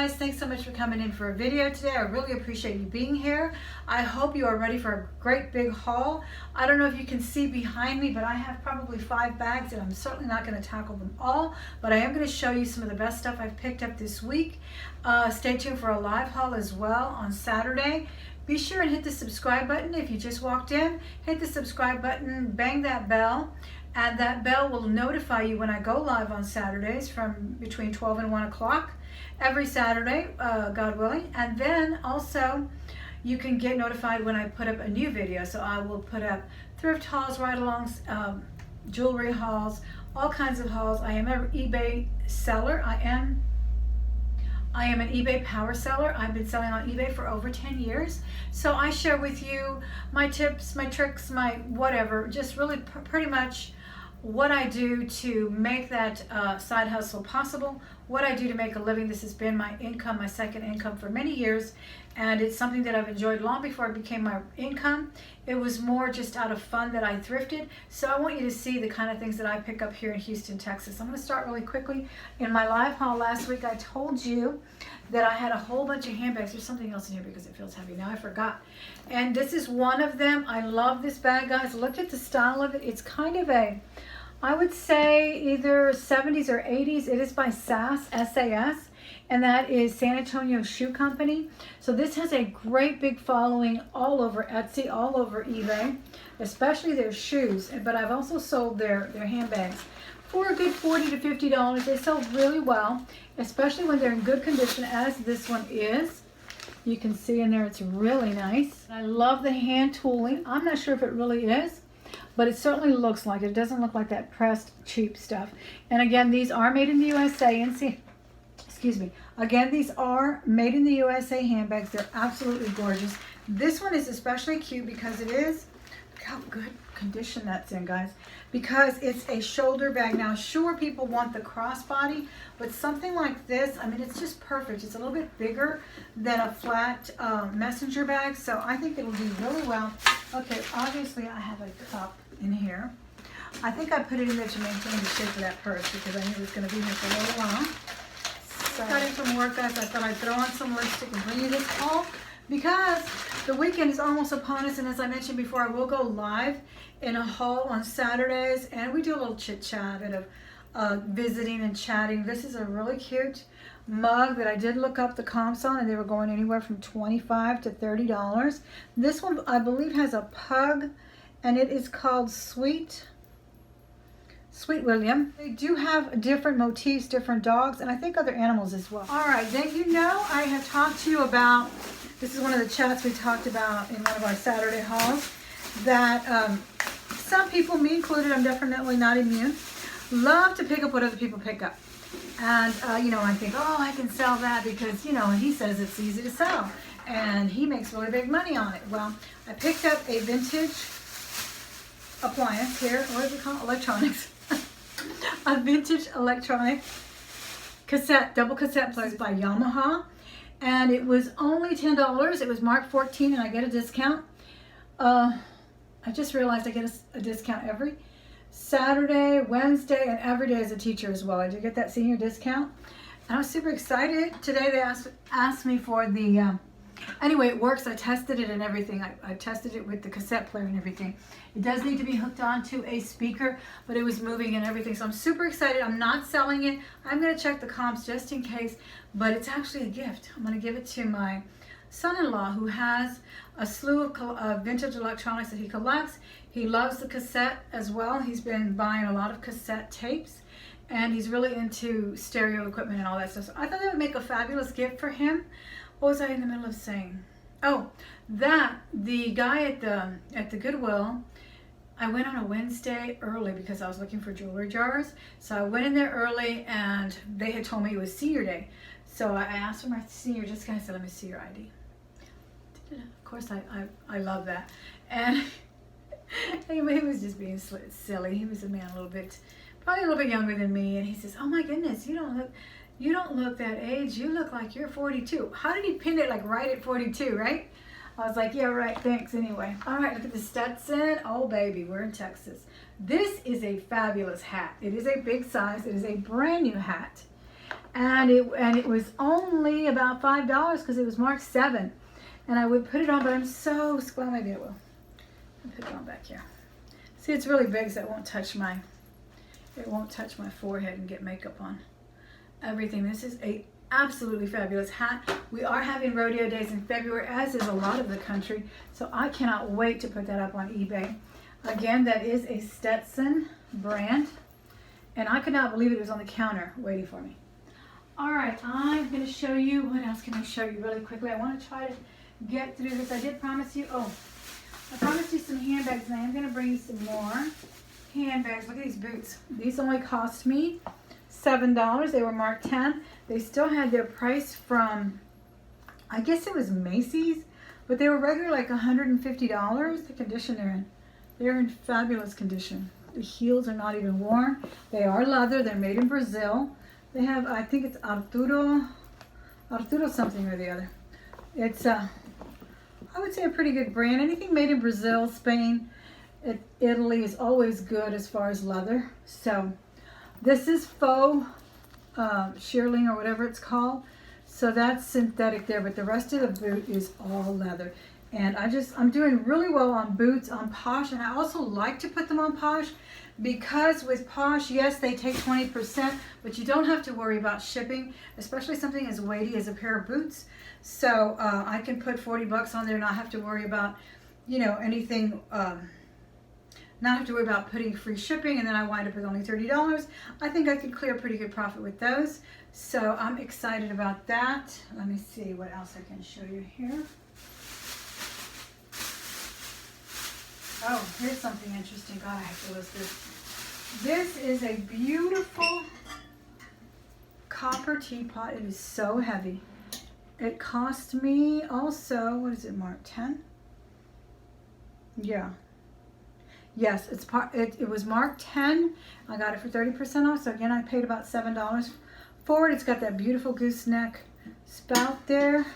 guys, thanks so much for coming in for a video today. I really appreciate you being here. I hope you are ready for a great big haul. I don't know if you can see behind me, but I have probably 5 bags and I'm certainly not going to tackle them all, but I am going to show you some of the best stuff I've picked up this week. Stay tuned for a live haul as well on Saturday. Be sure and hit the subscribe button if you just walked in. Hit the subscribe button, bang that bell, and that bell will notify you when I go live on Saturdays from between 12 and 1 o'clock every Saturday, God willing. And then also you can get notified when I put up a new video. So I will put up thrift hauls, ride-alongs, jewelry hauls, all kinds of hauls. I am an eBay seller. I am an eBay power seller. I've been selling on eBay for over 10 years. So I share with you my tips, my tricks, my whatever, just really pretty much what I do to make that side hustle possible, what I do to make a living. This has been my income, my second income for many years, and it's something that I've enjoyed long before it became my income. It was more just out of fun that I thrifted. So I want you to see the kind of things that I pick up here in Houston, Texas. I'm going to start really quickly. In my live haul last week, I told you that I had a whole bunch of handbags. There's something else in here because it feels heavy. Now I forgot. And this is one of them. I love this bag, guys. Look at the style of it. It's kind of a, I would say either 70s or 80s. It is by SAS, S-A-S, and that is San Antonio Shoe Company. So this has a great big following all over Etsy, all over eBay, especially their shoes. But I've also sold their handbags for a good $40 to $50. They sell really well, especially when they're in good condition, as this one is. You can see in there it's really nice. I love the hand tooling. I'm not sure if it really is, but it certainly looks like it. It doesn't look like that pressed cheap stuff. And again, these are made in the USA. And see, excuse me. Again, these are made in the USA handbags. They're absolutely gorgeous. This one is especially cute because it is, look how good condition that's in, guys, because it's a shoulder bag. Now, sure, people want the crossbody, but something like this, I mean, it's just perfect. It's a little bit bigger than a flat messenger bag, so I think it will do really well. Okay, obviously I have a cup in here. I think I put it in there to maintain the shape of that purse because I knew it was going to be here for a little while. So, got in from work, guys. I thought I'd throw on some lipstick and bring you this haul because the weekend is almost upon us, and as I mentioned before, I will go live in a haul on Saturdays, and we do a little chit-chat and of visiting and chatting. This is a really cute mug that I did look up the comps on, and they were going anywhere from $25 to $30. This one, I believe, has a pug, and it is called Sweet William. They do have different motifs, different dogs, and I think other animals as well. All right, then you know I have talked to you about, this is one of the chats we talked about in one of our Saturday hauls, that some people, me included, I'm definitely not immune, love to pick up what other people pick up. And, you know, I think, oh, I can sell that because, you know, he says it's easy to sell. And he makes really big money on it. Well, I picked up a vintage appliance here. What is it called? Electronics. A vintage electronic cassette, double cassette player by Yamaha. And it was only $10. It was marked 14 and I get a discount. I just realized I get a discount every Saturday, Wednesday, and every day as a teacher as well. I do get that senior discount. And I was super excited. Today they asked me for the, anyway, it works. I tested it and everything. I tested it with the cassette player and everything. It does need to be hooked onto a speaker, but it was moving and everything. So I'm super excited. I'm not selling it. I'm going to check the comps just in case, but it's actually a gift. I'm going to give it to my son-in-law who has a slew of vintage electronics that he collects. He loves the cassette as well. He's been buying a lot of cassette tapes, and he's really into stereo equipment and all that stuff. So I thought that would make a fabulous gift for him. What was I in the middle of saying? Oh, that the guy at the Goodwill, I went on a Wednesday early because I was looking for jewelry jars. So I went in there early, and they had told me it was senior day. So I asked for my senior discount. I said, let me see your ID. Of course, I love that. And anyway, he was just being silly. He was a man probably a little bit younger than me. And he says, oh my goodness, you don't look that age. You look like you're 42. How did he pin it like right at 42, right? I was like, yeah, right, thanks anyway. All right, look at the Stetson. Oh, baby, we're in Texas. This is a fabulous hat. It is a big size. It is a brand new hat. and it was only about $5 because it was marked 7. And I would put it on, but I'm so, well, maybe I will. I'll put it on back here. See, it's really big, so it won't touch my forehead and get makeup on everything. This is a absolutely fabulous hat. We are having rodeo days in February, as is a lot of the country, so I cannot wait to put that up on eBay. Again, that is a Stetson brand, and I could not believe it was on the counter waiting for me. All right, I'm going to show you, what else can I show you really quickly? I want to try to get through this. I did promise you, I promised you some handbags, and I am going to bring you some more handbags. Look at these boots. These only cost me $7. They were marked 10. They still had their price from, I guess it was Macy's, but they were regular like $150. The condition they're in. They're in fabulous condition. The heels are not even worn. They are leather. They're made in Brazil. They have, I think it's Arturo something or the other. It's, I would say a pretty good brand. Anything made in Brazil, Spain, Italy is always good as far as leather. So this is faux shearling or whatever it's called. So that's synthetic there, but the rest of the boot is all leather. And I'm doing really well on boots, on Posh, and I also like to put them on Posh because with Posh, yes, they take 20%, but you don't have to worry about shipping, especially something as weighty as a pair of boots. So I can put 40 bucks on there and not have to worry about, anything, not have to worry about putting free shipping, and then I wind up with only $30. I think I could clear a pretty good profit with those. So I'm excited about that. Let me see what else I can show you here. Oh, here's something interesting. God, I have to list this. This is a beautiful copper teapot. It is so heavy. It cost me also, what is it, marked 10? Yeah. Yes, it was marked 10. I got it for 30% off. So again, I paid about $7 for it. It's got that beautiful gooseneck spout there.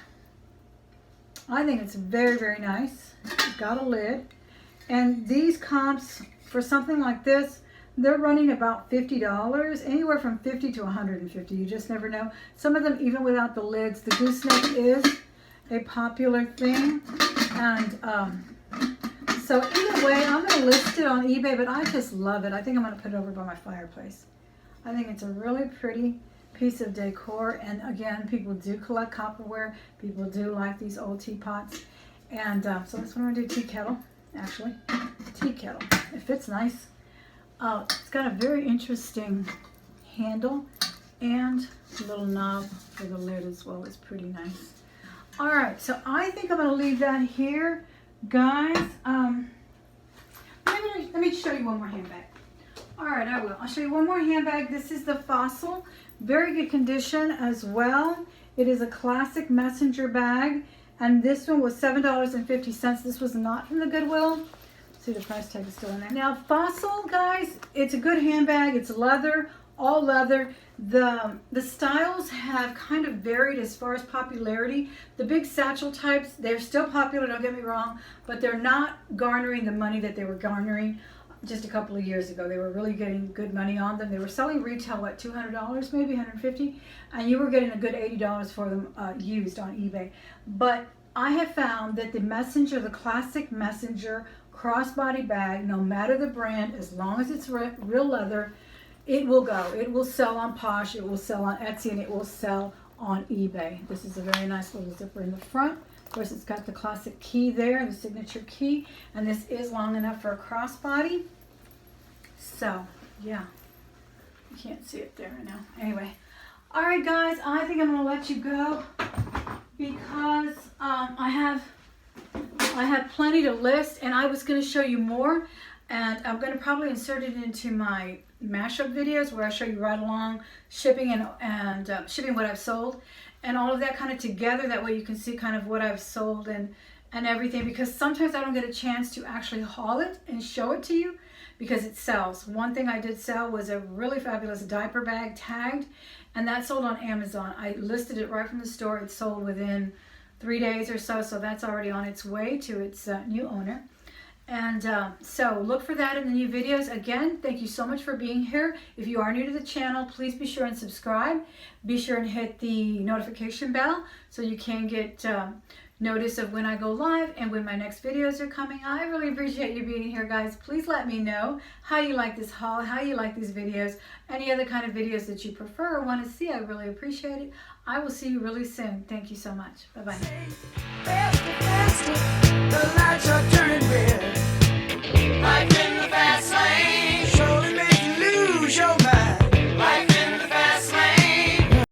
I think it's very, very nice. It's got a lid. And these comps, for something like this, they're running about $50, anywhere from $50 to $150. You just never know. Some of them, even without the lids, the gooseneck is a popular thing. And so either way, I'm going to list it on eBay, but I just love it. I think I'm going to put it over by my fireplace. I think it's a really pretty piece of decor. And again, people do collect copperware. People do like these old teapots. And so that's what I'm going to do, tea kettle. Actually, tea kettle. It fits nice. It's got a very interesting handle and a little knob for the lid as well. It's pretty nice. All right, so I think I'm going to leave that here, guys. Let me show you one more handbag. All right, I will. I'll show you one more handbag. This is the Fossil. Very good condition as well. It is a classic messenger bag. And this one was $7.50. This was not from the Goodwill. See, the price tag is still in there. Now, Fossil, guys, it's a good handbag. It's leather, all leather. The styles have kind of varied as far as popularity. The big satchel types, they're still popular, don't get me wrong, but they're not garnering the money that they were garnering just a couple of years ago. They were really getting good money on them. They were selling retail, what, $200, maybe $150, and you were getting a good $80 for them used on eBay. But I have found that the Messenger, the classic Messenger crossbody bag, no matter the brand, as long as it's real leather, it will go. It will sell on Posh, it will sell on Etsy, and it will sell on eBay. This is a very nice little zipper in the front. Of course, it's got the classic key there, the signature key, and this is long enough for a crossbody. So, yeah, you can't see it there right now. Anyway, all right, guys, I think I'm going to let you go because I have plenty to list, and I was going to show you more, and I'm going to probably insert it into my mashup videos where I show you right along shipping and shipping what I've sold and all of that kind of together. That way you can see kind of what I've sold and everything, because sometimes I don't get a chance to actually haul it and show it to you because it sells. One thing I did sell was a really fabulous diaper bag tagged, and that sold on Amazon. I listed it right from the store. It sold within 3 days or so, so that's already on its way to its new owner. And so look for that in the new videos. Again, thank you so much for being here. If you are new to the channel, please be sure and subscribe. Be sure and hit the notification bell so you can get notice of when I go live and when my next videos are coming. I really appreciate you being here, guys. Please let me know how you like this haul, how you like these videos, any other kind of videos that you prefer or want to see. I really appreciate it. I will see you really soon. Thank you so much. Bye-bye.